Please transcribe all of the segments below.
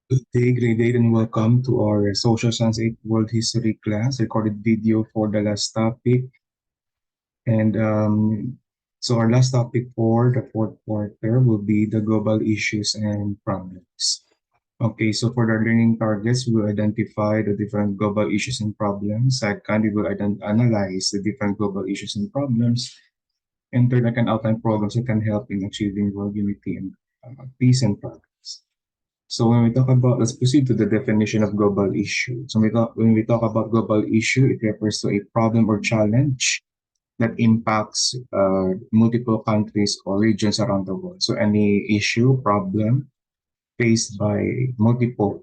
Good day, grade 8, and welcome to our Social Science 8 World History class, recorded video for the last topic. And so our last topic for the fourth quarter will be the global issues and problems. Okay, so for the learning targets, we will identify the different global issues and problems. Second, we will analyze the different global issues and problems. And third, I can outline programs that can help in achieving world unity and peace and progress. So when we talk about, let's proceed to the definition of global issue. So when we talk about global issue, it refers to a problem or challenge that impacts multiple countries or regions around the world. So any issue, problem faced by multiple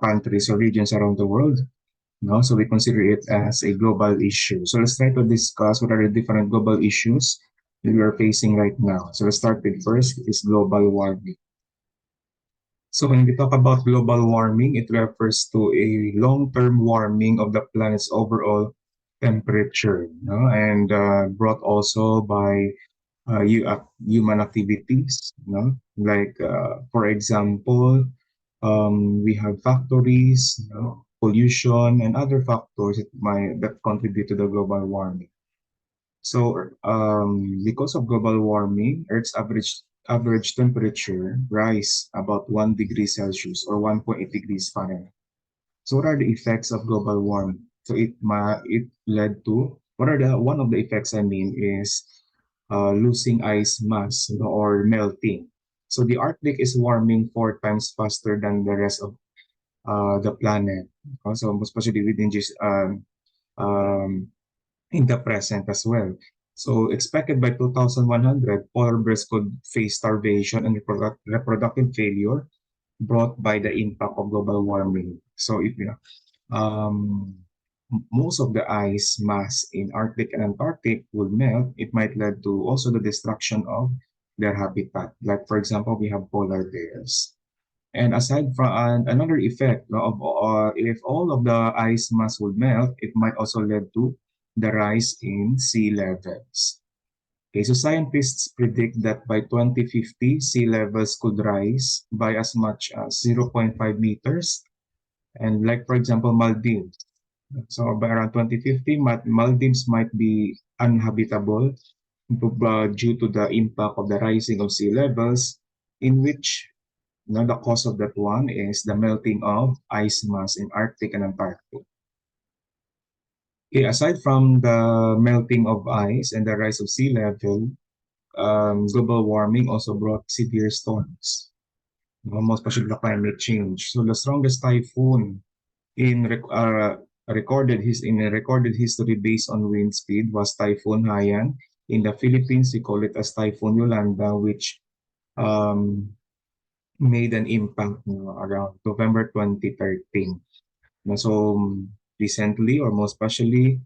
countries or regions around the world, no? So we consider it as a global issue. So let's try to discuss what are the different global issues that we are facing right now. So let's start with first is global warming. So when we talk about global warming, it refers to a long-term warming of the planet's overall temperature, no? And brought also by human activities, no? Like, for example, we have factories, pollution, and other factors that contribute to the global warming. So, because of global warming, Earth's average temperature rise about 1 degree Celsius or 1.8 degrees Fahrenheit. So, what are the effects of global warming? So, it led to what are the one of the effects I mean is losing ice mass, or melting. So, the Arctic is warming 4 times faster than the rest of the planet. Also, especially within just um, in the present as well. So expected by 2100, polar bears could face starvation and reproductive failure brought by the impact of global warming. So if you know, um, most of the ice mass in Arctic and Antarctic would melt, it might lead to also the destruction of their habitat. Like for example, we have polar bears. And aside from another effect, no, of if all of the ice mass would melt, it might also lead to the rise in sea levels. Okay, so scientists predict that by 2050, sea levels could rise by as much as zero point 0.5 meters. And like, for example, Maldives. So by around 2050, Maldives might be uninhabitable due to the impact of the rising of sea levels, in which now, the cause of that one is the melting of ice mass in Arctic and Antarctic. Okay, aside from the melting of ice and the rise of sea level, global warming also brought severe storms, most especially the climate change. So the strongest typhoon in recorded history based on wind speed was Typhoon Haiyan. In the Philippines, we call it as Typhoon Yolanda, which um, made an impact, around November 2013. So recently, or most especially,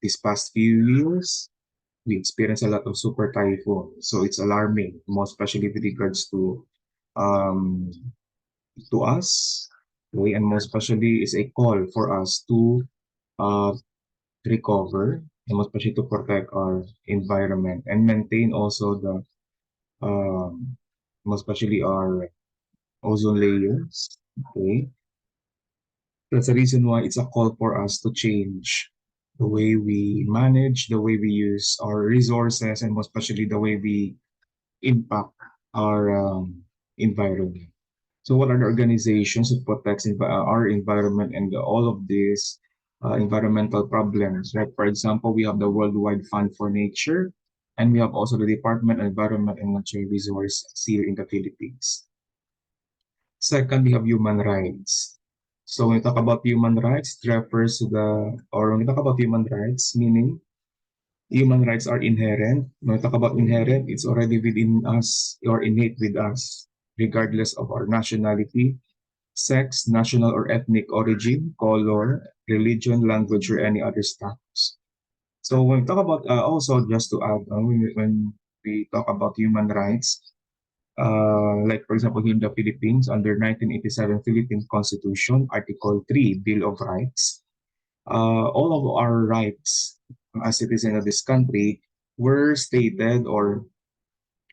these past few years, we experience a lot of super typhoon. So it's alarming, most especially with regards um, to us. Okay, and most especially is a call for us to uh, recover, and most especially to protect our environment and maintain also the most especially our ozone layers. Okay, that's the reason why it's a call for us to change the way we manage, the way we use our resources, and most especially the way we impact our environment. So, what are the organizations that protects our environment and all of these environmental problems? Like, for example, we have the Worldwide Fund for Nature, and we have also the Department of Environment and Natural Resources here in the Philippines. Second, we have human rights. So when we talk about human rights, it refers to or when we talk about human rights, meaning human rights are inherent. When we talk about inherent, it's already within us or innate with us, regardless of our nationality, sex, national or ethnic origin, color, religion, language, or any other status. So when we talk about, also just to add, when we talk about human rights, like for example, here in the Philippines, under 1987 Philippine Constitution, Article 3, Bill of Rights, all of our rights as citizens of this country were stated or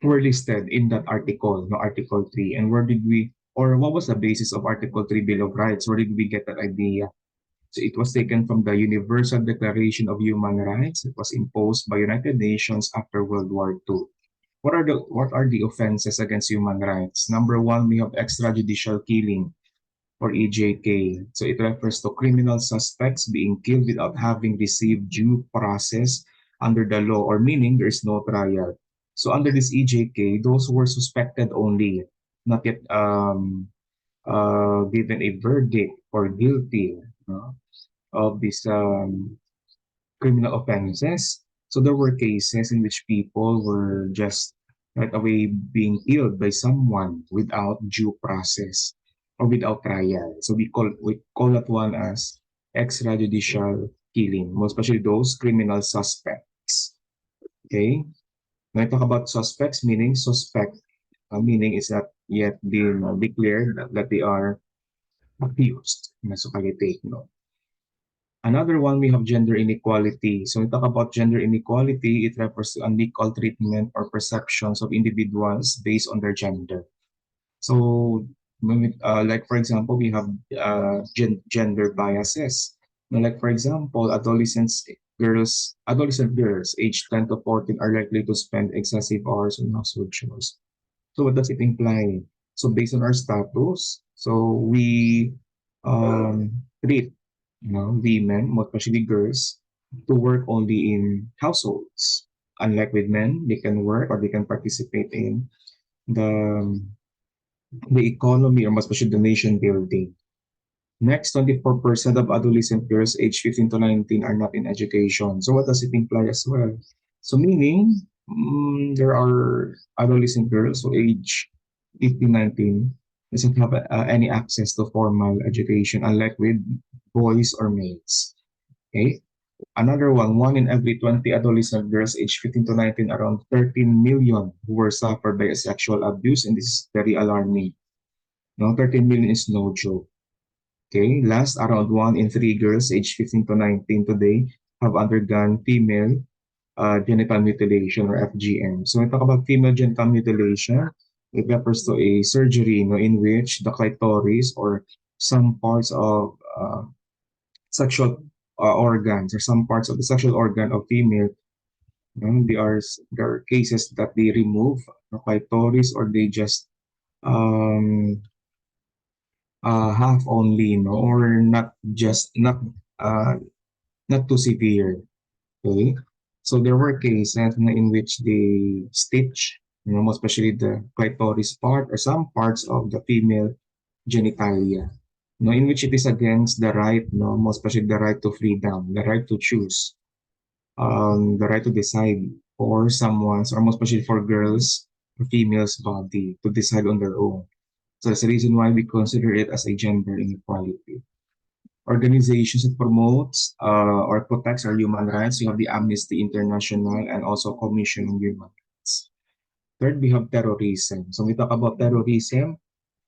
were listed in that article, no, Article 3. And where did we Or what was the basis of Article 3 Bill of Rights? Where did we get that idea? So it was taken from the Universal Declaration of Human Rights. It was imposed by United Nations after World War II. What are the offenses against human rights? Number one, we have extrajudicial killing, or EJK. So it refers to criminal suspects being killed without having received due process under the law, or meaning there is no trial. So under this EJK, those who were suspected only, not yet given a verdict or guilty, of these criminal offenses. So there were cases in which people were just right away being killed by someone without due process or without trial. So we call that one as extrajudicial killing, most especially those criminal suspects. Okay. When I talk about suspects, meaning suspect, meaning is not yet been declared that they are accused. So take, Another one, we have gender inequality. So when we talk about gender inequality, it refers to unequal treatment or perceptions of individuals based on their gender. So like for example, we have gender biases. Like for example, adolescent girls aged 10 to 14 are likely to spend excessive hours on household chores. So what does it imply? So based on our status, so we treat women, more especially girls, to work only in households. Unlike with men, they can work or they can participate in the the economy or more especially the nation building. Next, 24% of adolescent girls aged 15 to 19 are not in education. So what does it imply as well? So meaning there are adolescent girls who age 15, 19 doesn't have any access to formal education, unlike with boys or males. Okay. Another one in every 20 adolescent girls aged 15 to 19, around 13 million who were suffered by a sexual abuse, and this is very alarming. No, 13 million is no joke. Okay, last, around 1 in 3 girls aged 15 to 19 today have undergone female genital mutilation, or FGM. So when we talk about female genital mutilation, it refers to a surgery in which the clitoris or some parts of sexual organs, or some parts of the sexual organ of female, there are cases that they remove the clitoris, or they just um, half only, or not just uh, not too severe. Okay, so there were cases in which they stitch, most especially the clitoris part or some parts of the female genitalia, in which it is against the right, most especially the right to freedom, the right to choose, the right to decide for someone's, or most especially for girls or females' body to decide on their own. So that's the reason why we consider it as a gender inequality. Organizations that promotes or protects our human rights, you have the Amnesty International and also Commission on Human Rights. Third, we have terrorism. So when we talk about terrorism,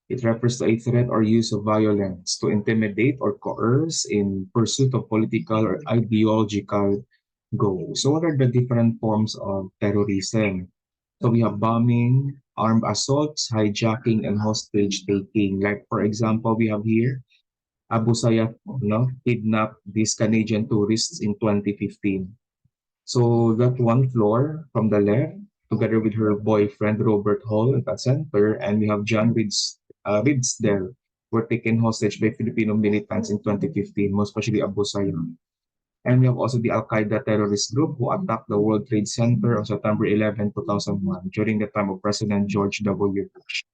it refers to a threat or use of violence to intimidate or coerce in pursuit of political or ideological goals. So what are the different forms of terrorism? So we have bombing, armed assaults, hijacking, and hostage taking. Like for example, we have here Abu Sayyaf, kidnapped these Canadian tourists in 2015. So that one floor from the left, together with her boyfriend Robert Hall at that center, and we have John Ridsdale, were taken hostage by Filipino militants in 2015, most especially Abu Sayyaf. And we have also the Al Qaeda terrorist group who attacked the World Trade Center on September 11, 2001, during the time of President George W. Bush.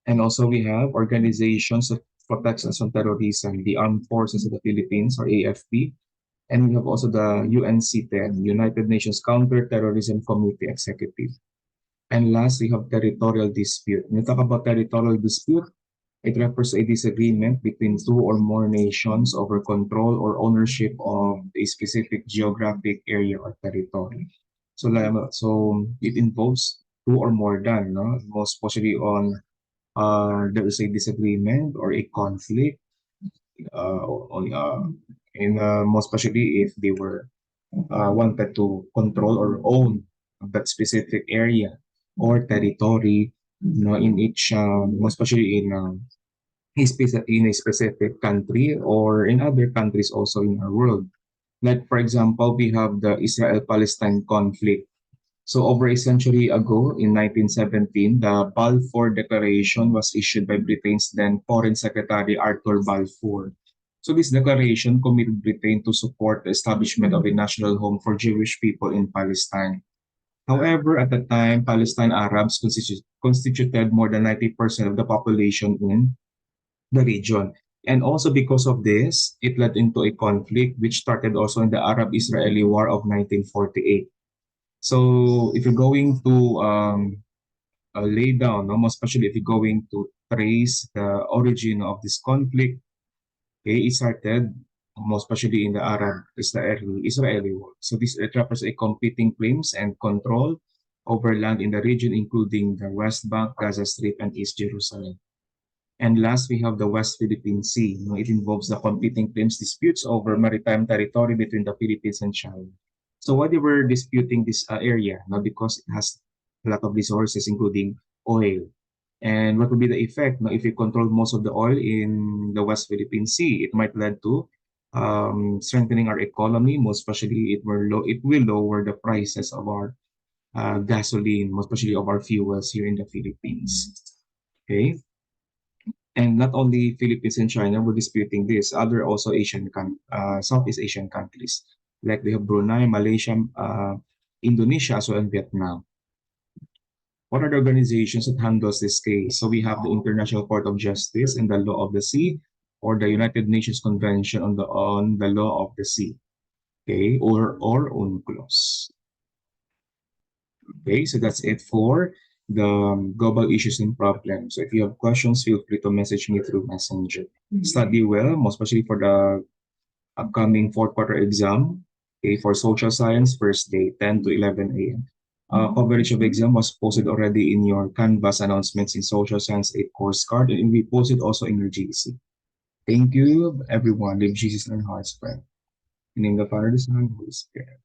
And also we have organizations that protects us from terrorism, the Armed Forces of the Philippines, or AFP, and we have also the UNC-10, United Nations Counter-Terrorism Committee Executive. And last, we have territorial dispute. When we talk about territorial dispute, it refers to a disagreement between two or more nations over control or ownership of a specific geographic area or territory. So it involves two or more than, most possibly on there is a disagreement or a conflict on in most especially if they were wanted to control or own that specific area or territory in each, especially in a specific country or in other countries also in our world. Like for example, we have the Israel-Palestine conflict. So over a century ago, in 1917, the Balfour Declaration was issued by Britain's then Foreign Secretary Arthur Balfour. So this declaration committed Britain to support the establishment of a national home for Jewish people in Palestine. However, at the time, Palestine Arabs constituted more than 90% of the population in the region. And also because of this, it led into a conflict which started also in the Arab-Israeli War of 1948. So if you're going to lay down, most especially if you're going to trace the origin of this conflict, okay, it started most especially in the Arab-Israeli war. So this it represents a competing claims and control over land in the region, including the West Bank, Gaza Strip, and East Jerusalem. And last, we have the West Philippine Sea. It involves the competing claims disputes over maritime territory between the Philippines and China. So why they were disputing this area? Because it has a lot of resources, including oil. And what would be the effect? If you control most of the oil in the West Philippine Sea, it might lead to strengthening our economy. Most especially, it will lower the prices of our gasoline, most especially of our fuels here in the Philippines. Okay. And not only Philippines and China were disputing this, other also Southeast Asian countries. Like we have Brunei, Malaysia, Indonesia, as well as Vietnam. What are the organizations that handles this case? So we have the International Court of Justice and the Law of the Sea, or the United Nations Convention on the Law of the Sea. Okay, or UNCLOS. Okay, so that's it for the global issues and problems. So if you have questions, feel free to message me through Messenger. Study well, most especially for the upcoming fourth quarter exam. Okay, for social science, first day, 10 to 11 a.m. Coverage of exam was posted already in your Canvas announcements in Social Science 8 course card, and we posted also in your GC. Thank you, everyone. Live Jesus in our hearts, friend. In the name of the Father, the Son, and the Holy Spirit.